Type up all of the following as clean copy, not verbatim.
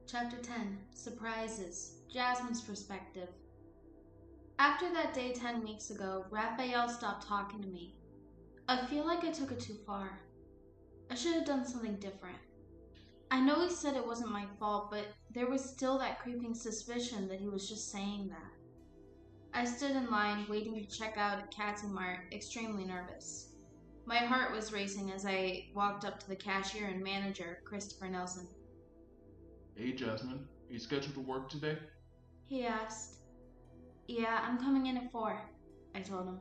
Chapter 10 Surprises Jasmine's Perspective. After that day 10 weeks ago, Raphael stopped talking to me. I feel like I took it too far. I should have done something different. I know he said it wasn't my fault, but there was still that creeping suspicion that he was just saying that. I stood in line, waiting to check out at Cathy Mart, extremely nervous. My heart was racing as I walked up to the cashier and manager, Christopher Nelson. Hey, Jasmine, are you scheduled to work today? He asked. Yeah, I'm coming in at 4, I told him.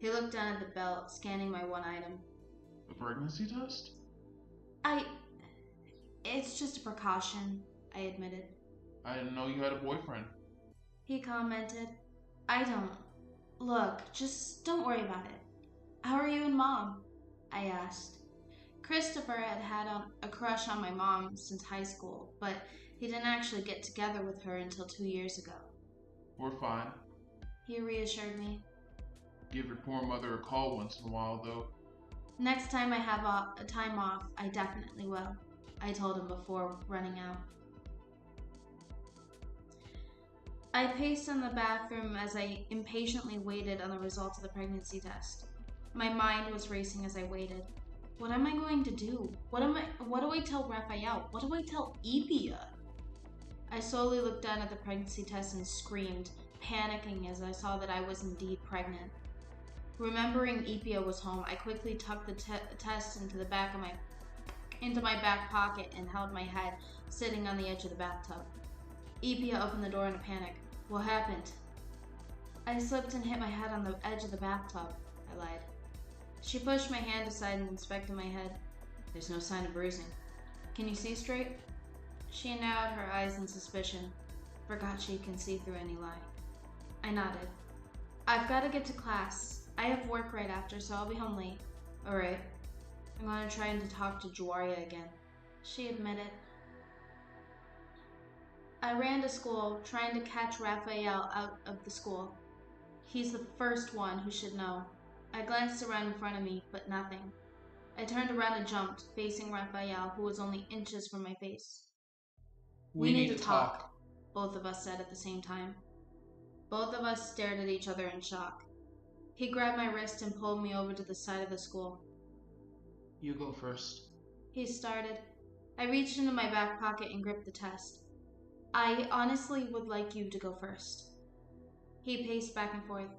He looked down at the belt, scanning my one item. A pregnancy test? It's just a precaution, I admitted. I didn't know you had a boyfriend. He commented. I don't. Look, just don't worry about it. How are you and Mom? I asked. Christopher had a crush on my mom since high school, but he didn't actually get together with her until 2 years ago. We're fine. He reassured me. Give your poor mother a call once in a while, though. Next time I have a time off, I definitely will, I told him before running out. I paced in the bathroom as I impatiently waited on the results of the pregnancy test. My mind was racing as I waited. What am I going to do? What do I tell Raphael? What do I tell Lypye? I slowly looked down at the pregnancy test and screamed, panicking as I saw that I was indeed pregnant. Remembering Lypye was home, I quickly tucked the test into my back pocket and held my head, sitting on the edge of the bathtub. Lypye opened the door in a panic. What happened? I slipped and hit my head on the edge of the bathtub, I lied. She pushed my hand aside and inspected my head. There's no sign of bruising. Can you see straight? She narrowed her eyes in suspicion. Forgot she can see through any lie. I nodded. I've got to get to class. I have work right after, so I'll be home late. Alright. I'm going to try to talk to Jagwerye again. She admitted. I ran to school, trying to catch Raphael out of the school. He's the first one who should know. I glanced around in front of me, but nothing. I turned around and jumped, facing Raphael, who was only inches from my face. We need to talk, both of us said at the same time. Both of us stared at each other in shock. He grabbed my wrist and pulled me over to the side of the school. You go first. He started. I reached into my back pocket and gripped the test. I honestly would like you to go first. He paced back and forth.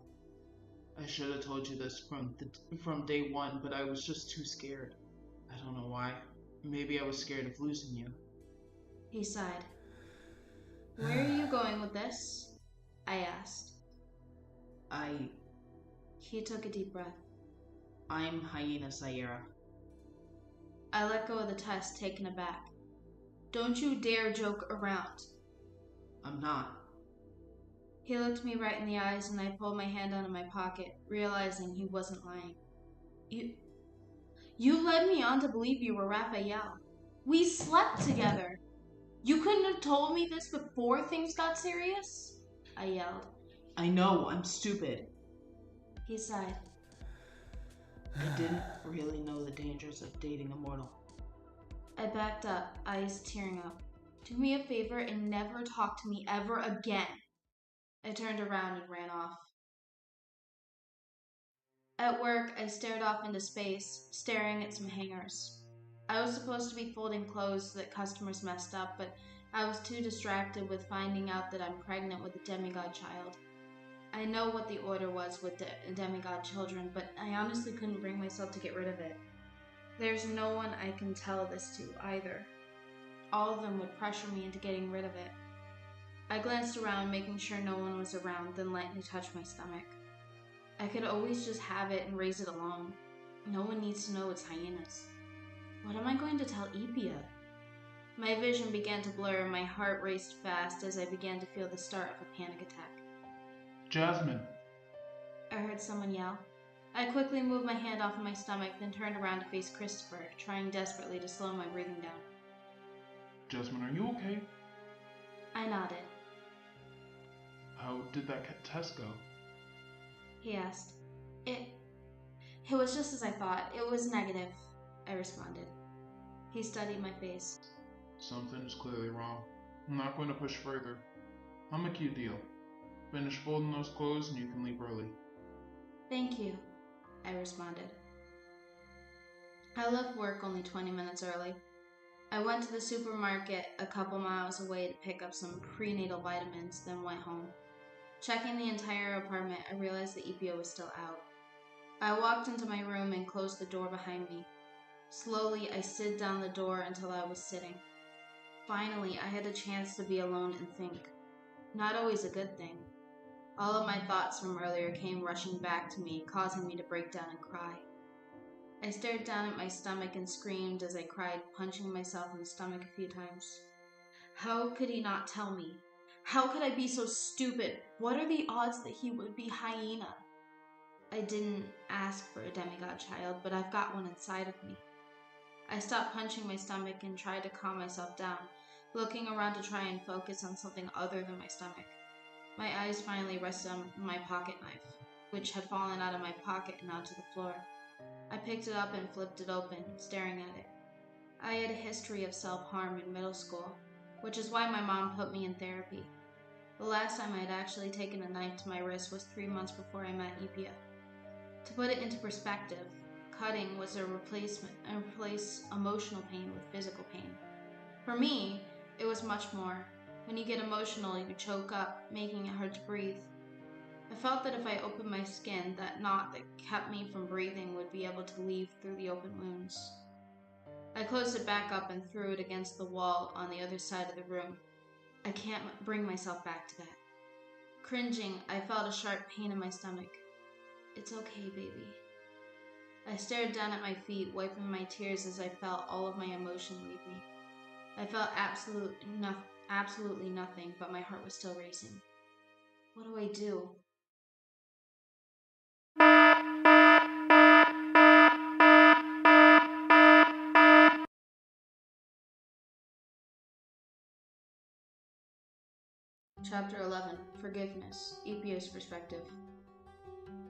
I should have told you this from day one, but I was just too scared. I don't know why. Maybe I was scared of losing you. He sighed. Where are you going with this? I asked. He took a deep breath. I'm Hyena Syara. I let go of the test, taken aback. Don't you dare joke around. I'm not. He looked me right in the eyes and I pulled my hand out of my pocket, realizing he wasn't lying. You led me on to believe you were Raphael. We slept together. You couldn't have told me this before things got serious? I yelled. I know, I'm stupid. He sighed. I didn't really know the dangers of dating a mortal. I backed up, eyes tearing up. Do me a favor and never talk to me ever again. I turned around and ran off. At work, I stared off into space, staring at some hangers. I was supposed to be folding clothes that customers messed up, but I was too distracted with finding out that I'm pregnant with a demigod child. I know what the order was with the demigod children, but I honestly couldn't bring myself to get rid of it. There's no one I can tell this to either. All of them would pressure me into getting rid of it. I glanced around, making sure no one was around, then lightly touched my stomach. I could always just have it and raise it alone. No one needs to know it's hyenas. What am I going to tell Lypye? My vision began to blur and my heart raced fast as I began to feel the start of a panic attack. Jasmine! I heard someone yell. I quickly moved my hand off of my stomach, then turned around to face Christopher, trying desperately to slow my breathing down. Jasmine, are you okay? I nodded. How did that test go? He asked. It was just as I thought. It was negative, I responded. He studied my face. Something's clearly wrong. I'm not going to push further. I'll make you a deal. Finish folding those clothes and you can leave early. Thank you, I responded. I left work only 20 minutes early. I went to the supermarket a couple miles away to pick up some prenatal vitamins, then went home. Checking the entire apartment, I realized the Lypye was still out. I walked into my room and closed the door behind me. Slowly, I slid down the door until I was sitting. Finally, I had a chance to be alone and think. Not always a good thing. All of my thoughts from earlier came rushing back to me, causing me to break down and cry. I stared down at my stomach and screamed as I cried, punching myself in the stomach a few times. How could he not tell me? How could I be so stupid? What are the odds that he would be hyena? I didn't ask for a demigod child, but I've got one inside of me. I stopped punching my stomach and tried to calm myself down, looking around to try and focus on something other than my stomach. My eyes finally rested on my pocket knife, which had fallen out of my pocket and onto the floor. I picked it up and flipped it open, staring at it. I had a history of self-harm in middle school, which is why my mom put me in therapy. The last time I had actually taken a knife to my wrist was 3 months before I met Lypye. To put it into perspective, cutting was a replace emotional pain with physical pain. For me, it was much more. When you get emotional, you choke up, making it hard to breathe. I felt that if I opened my skin, that knot that kept me from breathing would be able to leave through the open wounds. I closed it back up and threw it against the wall on the other side of the room. I can't bring myself back to that. Cringing, I felt a sharp pain in my stomach. It's okay, baby. I stared down at my feet, wiping my tears as I felt all of my emotion leave me. I felt absolutely nothing, but my heart was still racing. What do I do? Chapter 11, Forgiveness, Lypye's Perspective.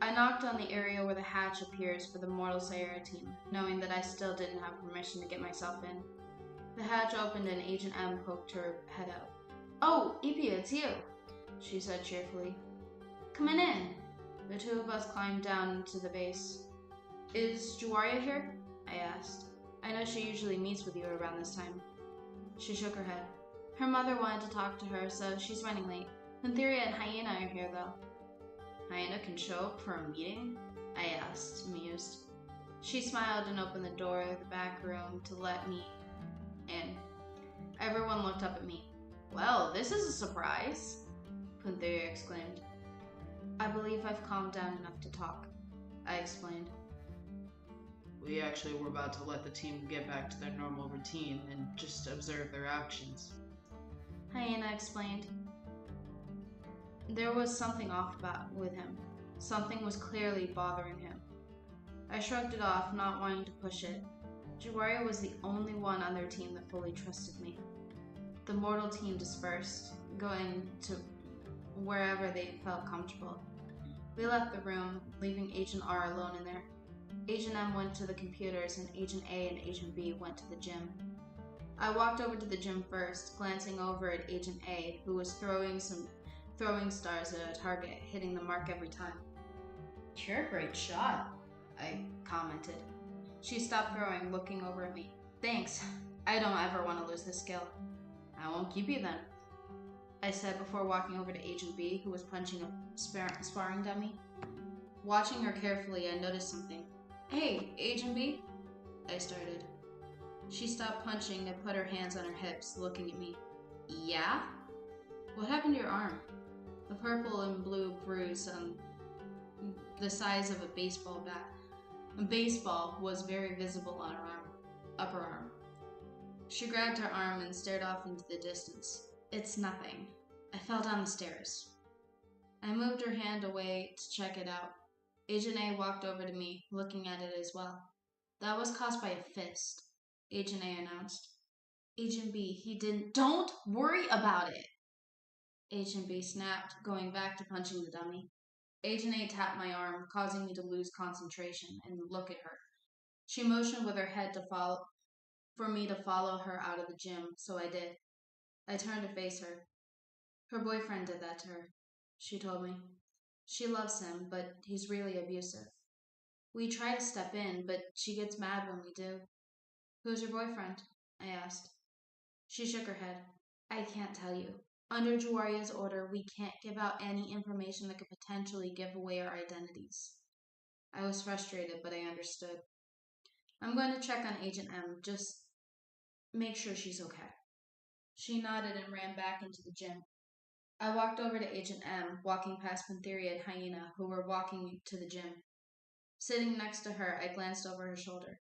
I knocked on the area where the hatch appears for the mortal Syara team, knowing that I still didn't have permission to get myself in. The hatch opened and Agent M poked her head out. "Oh, Lypye, it's you," she said cheerfully. "Come in." The two of us climbed down into the base. "Is Jagwerye here?" I asked. "I know she usually meets with you around this time." She shook her head. Her mother wanted to talk to her, so she's running late. Lypye and Hyena are here, though. Hyena can show up for a meeting? I asked, amused. She smiled and opened the door of the back room to let me in. Everyone looked up at me. "Well, this is a surprise," Lypye exclaimed. "I believe I've calmed down enough to talk," I explained. We actually were about to let the team get back to their normal routine and just observe their actions. Hyena explained. There was something off with him. Something was clearly bothering him. I shrugged it off, not wanting to push it. Jagwerye was the only one on their team that fully trusted me. The mortal team dispersed, going to wherever they felt comfortable. We left the room, leaving Agent R alone in there. Agent M went to the computers, and Agent A and Agent B went to the gym. I walked over to the gym first, glancing over at Agent A, who was throwing some throwing stars at a target, hitting the mark every time. "You're a great shot," I commented. She stopped throwing, looking over at me. "Thanks. I don't ever want to lose this skill." "I won't keep you then," I said before walking over to Agent B, who was punching a sparring dummy. Watching her carefully, I noticed something. "Hey, Agent B," I started. She stopped punching and put her hands on her hips, looking at me. "Yeah? What happened to your arm?" A purple and blue bruise on the size of a baseball bat. A baseball was very visible on her upper arm. She grabbed her arm and stared off into the distance. "It's nothing. I fell down the stairs." I moved her hand away to check it out. Agent A walked over to me, looking at it as well. "That was caused by a fist," Agent A announced. Agent B, he didn't. "Don't worry about it," Agent B snapped, going back to punching the dummy. Agent A tapped my arm, causing me to lose concentration and look at her. She motioned with her head for me to follow her out of the gym, so I did. I turned to face her. Her boyfriend did that to her, she told me. She loves him, but he's really abusive. We try to step in, but she gets mad when we do. Who's your boyfriend? I asked. She shook her head. I can't tell you. Under Jagwerye's order, we can't give out any information that could potentially give away our identities. I was frustrated, but I understood. I'm going to check on Agent M, just make sure she's okay. She nodded and ran back into the gym. I walked over to Agent M, walking past Pantheria and Hyena, who were walking to the gym. Sitting next to her, I glanced over her shoulder.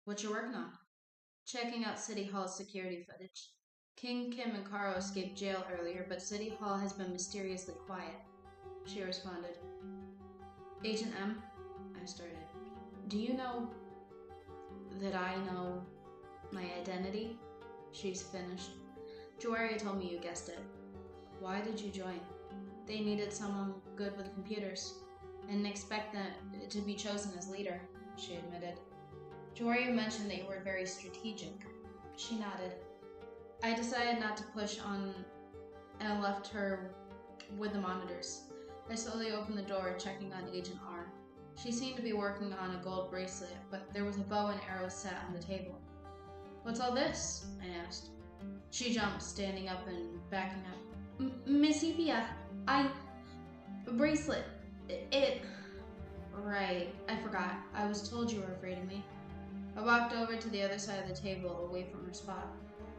What you working on? Checking out City Hall's security footage. King, Kim, and Karo escaped jail earlier, but City Hall has been mysteriously quiet, she responded. Agent M, I started. Do you know that I know my identity? She's finished. Jagwerye told me you guessed it. Why did you join? They needed someone good with computers. I didn't expect them to be chosen as leader, she admitted. Jagwerye mentioned that you were very strategic. She nodded. I decided not to push on and left her with the monitors. I slowly opened the door, checking on Agent R. She seemed to be working on a gold bracelet, but there was a bow and arrows set on the table. What's all this? I asked. She jumped, standing up and backing up. Miss Lypye, a bracelet. It... Right, I forgot. I was told you were afraid of me. I walked over to the other side of the table, away from her spot.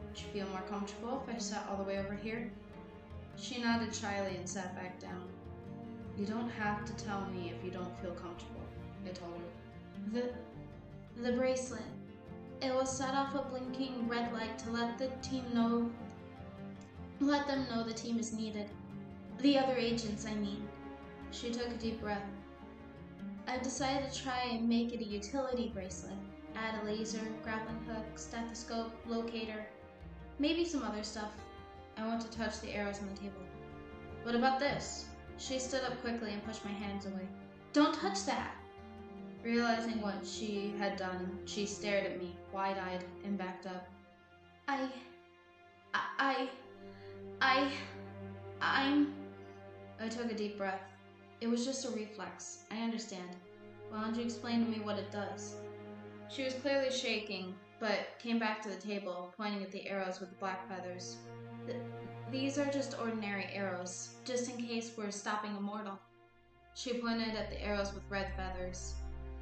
Would you feel more comfortable if I sat all the way over here? She nodded shyly and sat back down. You don't have to tell me if you don't feel comfortable, I told her. The bracelet. It will set off a blinking red light to let them know the team is needed. The other agents, I mean. She took a deep breath. I've decided to try and make it a utility bracelet. Add a laser, grappling hook, stethoscope, locator, maybe some other stuff. I want to touch the arrows on the table. What about this? She stood up quickly and pushed my hands away. Don't touch that! Realizing what she had done, she stared at me, wide-eyed, and backed up. I took a deep breath. It was just a reflex. I understand. Why don't you explain to me what it does? She was clearly shaking, but came back to the table, pointing at the arrows with the black feathers. These are just ordinary arrows, just in case we're stopping a mortal. She pointed at the arrows with red feathers.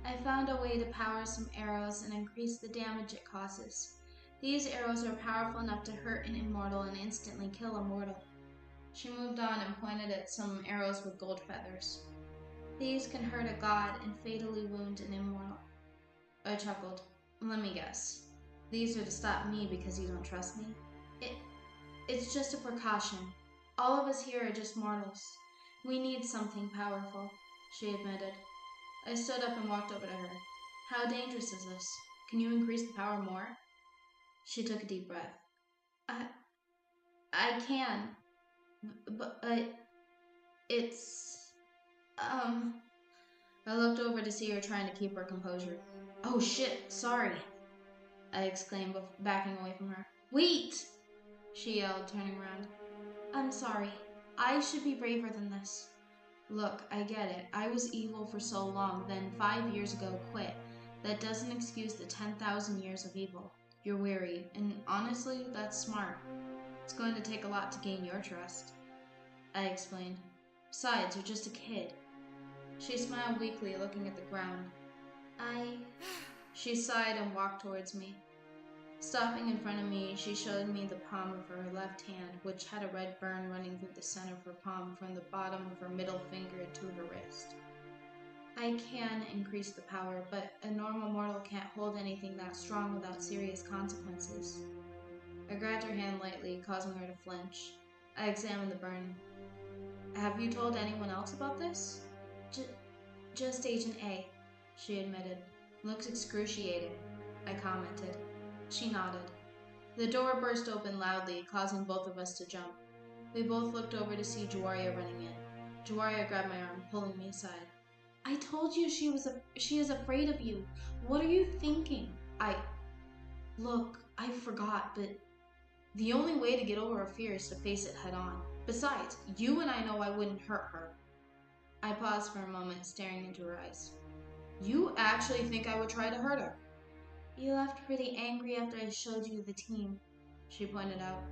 I found a way to power some arrows and increase the damage it causes. These arrows are powerful enough to hurt an immortal and instantly kill a mortal. She moved on and pointed at some arrows with gold feathers. These can hurt a god and fatally wound an immortal. I chuckled. Let me guess. These are to stop me because you don't trust me? It's just a precaution. All of us here are just mortals. We need something powerful, she admitted. I stood up and walked over to her. How dangerous is this? Can you increase the power more? She took a deep breath. I can. But it's... I looked over to see her trying to keep her composure. Oh shit, sorry, I exclaimed, backing away from her. Wait! She yelled, turning around. I'm sorry. I should be braver than this. Look, I get it. I was evil for so long, then 5 years ago quit. That doesn't excuse the 10,000 years of evil. You're weary, and honestly, that's smart. It's going to take a lot to gain your trust, I explained. Besides, you're just a kid. She smiled weakly, looking at the ground. She sighed and walked towards me. Stopping in front of me, she showed me the palm of her left hand, which had a red burn running through the center of her palm from the bottom of her middle finger to her wrist. I can increase the power, but a normal mortal can't hold anything that strong without serious consequences. I grabbed her hand lightly, causing her to flinch. I examined the burn. Have you told anyone else about this? Just Agent A, she admitted. Looks excruciating, I commented. She nodded. The door burst open loudly, causing both of us to jump. We both looked over to see Jagwerye running in. Jagwerye grabbed my arm, pulling me aside. I told you she is afraid of you. What are you thinking? Look, I forgot, but The only way to get over a fear is to face it head on. Besides, you and I know I wouldn't hurt her. I paused for a moment, staring into her eyes. You actually think I would try to hurt her? You left pretty angry after I showed you the team, she pointed out.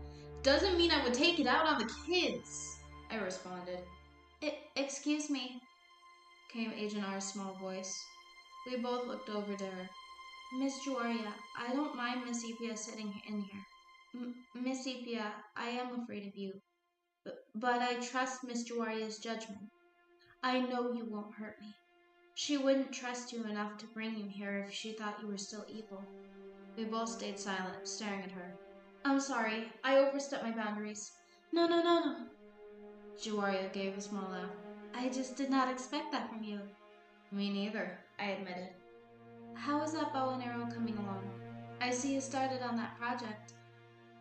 Doesn't mean I would take it out on the kids, I responded. Excuse me, came Agent R's small voice. We both looked over to her. Miss Jagwerye, I don't mind Miss Lypye sitting in here. Miss Lypye, I am afraid of you. But I trust Miss Jagwerye's judgment. I know you won't hurt me. She wouldn't trust you enough to bring you here if she thought you were still evil. We both stayed silent, staring at her. I'm sorry, I overstepped my boundaries. No. Jagwerye gave a small laugh. I just did not expect that from you. Me neither, I admitted. How is that bow and arrow coming along? I see you started on that project,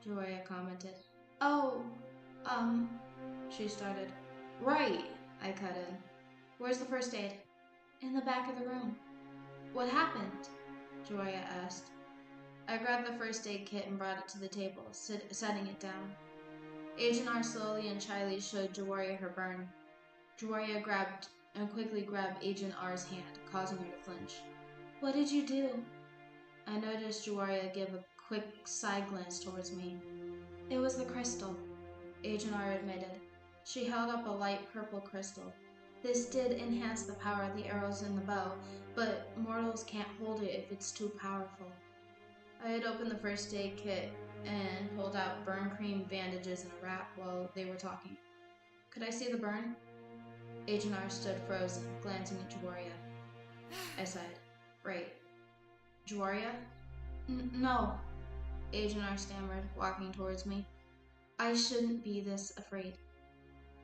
Jagwerye commented. Oh, she started. Right, I cut in. Where's the first aid? In the back of the room. What happened? Jagwerye asked. I grabbed the first aid kit and brought it to the table, setting it down. Agent R slowly and shyly showed Jagwerye her burn. Jagwerye quickly grabbed Agent R's hand, causing her to flinch. What did you do? I noticed Jagwerye give a quick side glance towards me. It was the crystal, Agent R admitted. She held up a light purple crystal. This did enhance the power of the arrows in the bow, but mortals can't hold it if it's too powerful. I had opened the first aid kit and pulled out burn cream, bandages, and a wrap while they were talking. Could I see the burn? Agent R stood frozen, glancing at Jagwerye. I sighed. Right. Jagwerye? No, Agent R stammered, walking towards me. I shouldn't be this afraid.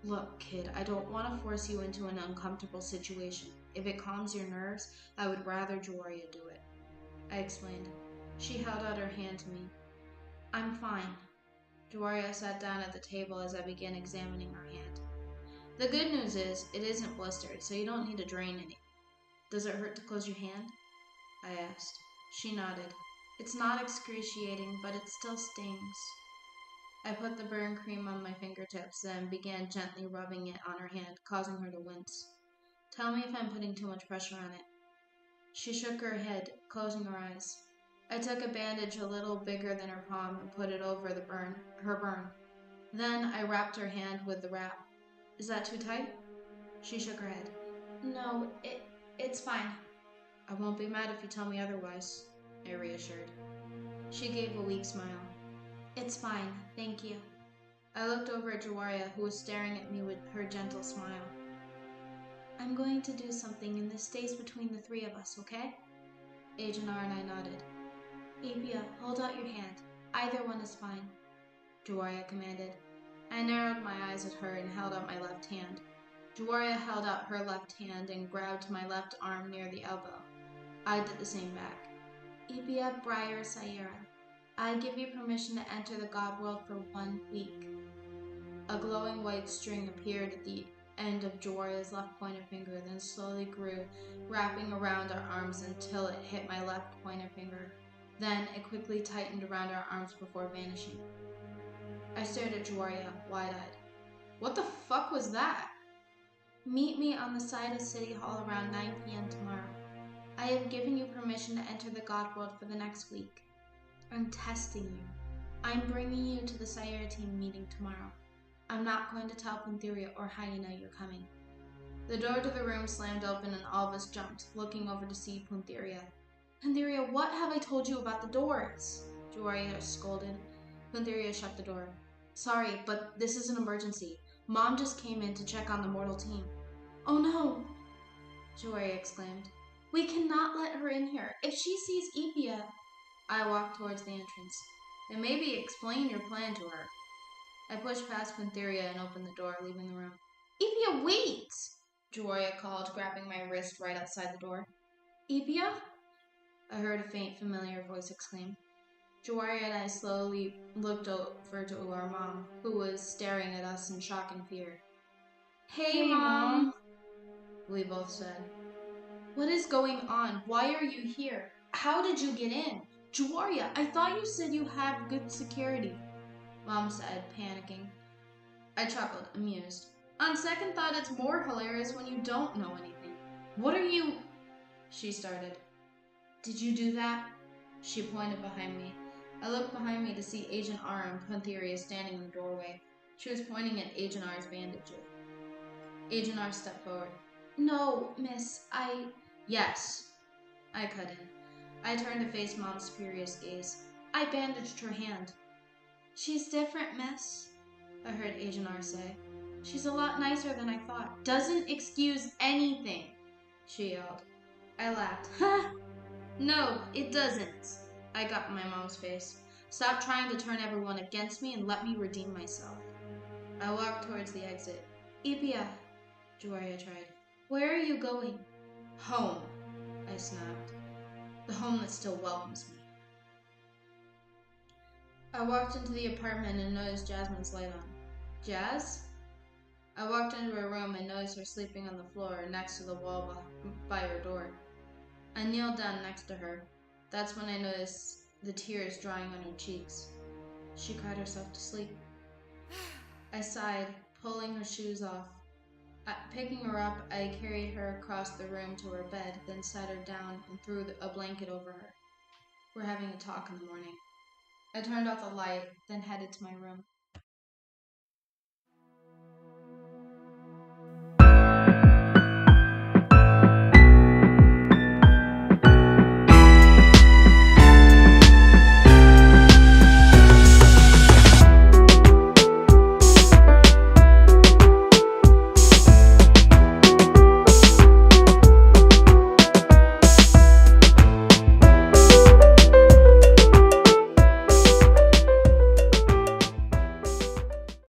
Look, kid, I don't want to force you into an uncomfortable situation. If it calms your nerves, I would rather Jagwerye do it. I explained. She held out her hand to me. I'm fine. Jagwerye sat down at the table as I began examining her hand. The good news is, it isn't blistered, so you don't need to drain any. Does it hurt to close your hand? I asked. She nodded. It's not excruciating, but it still stings. I put the burn cream on my fingertips, then began gently rubbing it on her hand, causing her to wince. Tell me if I'm putting too much pressure on it. She shook her head, closing her eyes. I took a bandage a little bigger than her palm and put it over her burn. Then I wrapped her hand with the wrap. Is that too tight? She shook her head. No, it's fine. I won't be mad if you tell me otherwise, I reassured. She gave a weak smile. It's fine, thank you. I looked over at Jagwerye, who was staring at me with her gentle smile. I'm going to do something, and this stays between the three of us, okay? Agent R and I nodded. Lypye, hold out your hand. Either one is fine, Jagwerye commanded. I narrowed my eyes at her and held out my left hand. Jagwerye held out her left hand and grabbed my left arm near the elbow. I did the same back. Lypye, Briar, Syara, I give you permission to enter the God world for 1 week. A glowing white string appeared at the end of Jagwerye's left pointer finger, then slowly grew, wrapping around our arms until it hit my left pointer finger. Then it quickly tightened around our arms before vanishing. I stared at Jagwerye, wide-eyed. What the fuck was that? Meet me on the side of City Hall around 9 p.m. tomorrow. I have given you permission to enter the God world for the next week. I'm testing you. I'm bringing you to the Syara team meeting tomorrow. I'm not going to tell Pantheria or Hyena you're coming. The door to the room slammed open and all of us jumped, looking over to see Pantheria. Pantheria, what have I told you about the doors? Jagwerye scolded. Pantheria shut the door. Sorry, but this is an emergency. Mom just came in to check on the mortal team. Oh no! Jagwerye exclaimed. We cannot let her in here. If she sees Lypye... I walked towards the entrance. Then maybe explain your plan to her. I pushed past Pantheria and opened the door, leaving the room. Lypye, wait! Jagwerye called, grabbing my wrist right outside the door. Lypye? I heard a faint, familiar voice exclaim. Jagwerye and I slowly looked over to our mom, who was staring at us in shock and fear. Hey, Mom! We both said. What is going on? Why are you here? How did you get in? Jagwerye, I thought you said you had good security. Mom said, panicking. I chuckled, amused. On second thought, it's more hilarious when you don't know anything. What are you... She started. Did you do that? She pointed behind me. I looked behind me to see Agent R and Pantheria standing in the doorway. She was pointing at Agent R's bandages. Agent R stepped forward. No, miss, Yes, I cut in. I turned to face Mom's furious gaze. I bandaged her hand. She's different, miss, I heard Agent R say. She's a lot nicer than I thought. Doesn't excuse anything, she yelled. I laughed. Ha! No, it doesn't. I got in my mom's face. Stop trying to turn everyone against me and let me redeem myself. I walked towards the exit. Lypye, Jagwerye tried. Where are you going? Home, I snapped. The home that still welcomes me. I walked into the apartment and noticed Jasmine's light on. Jazz? I walked into her room and noticed her sleeping on the floor next to the wall by her door. I kneeled down next to her. That's when I noticed the tears drying on her cheeks. She cried herself to sleep. I sighed, pulling her shoes off. Picking her up, I carried her across the room to her bed, then sat her down and threw a blanket over her. We're having a talk in the morning. I turned off the light, then headed to my room.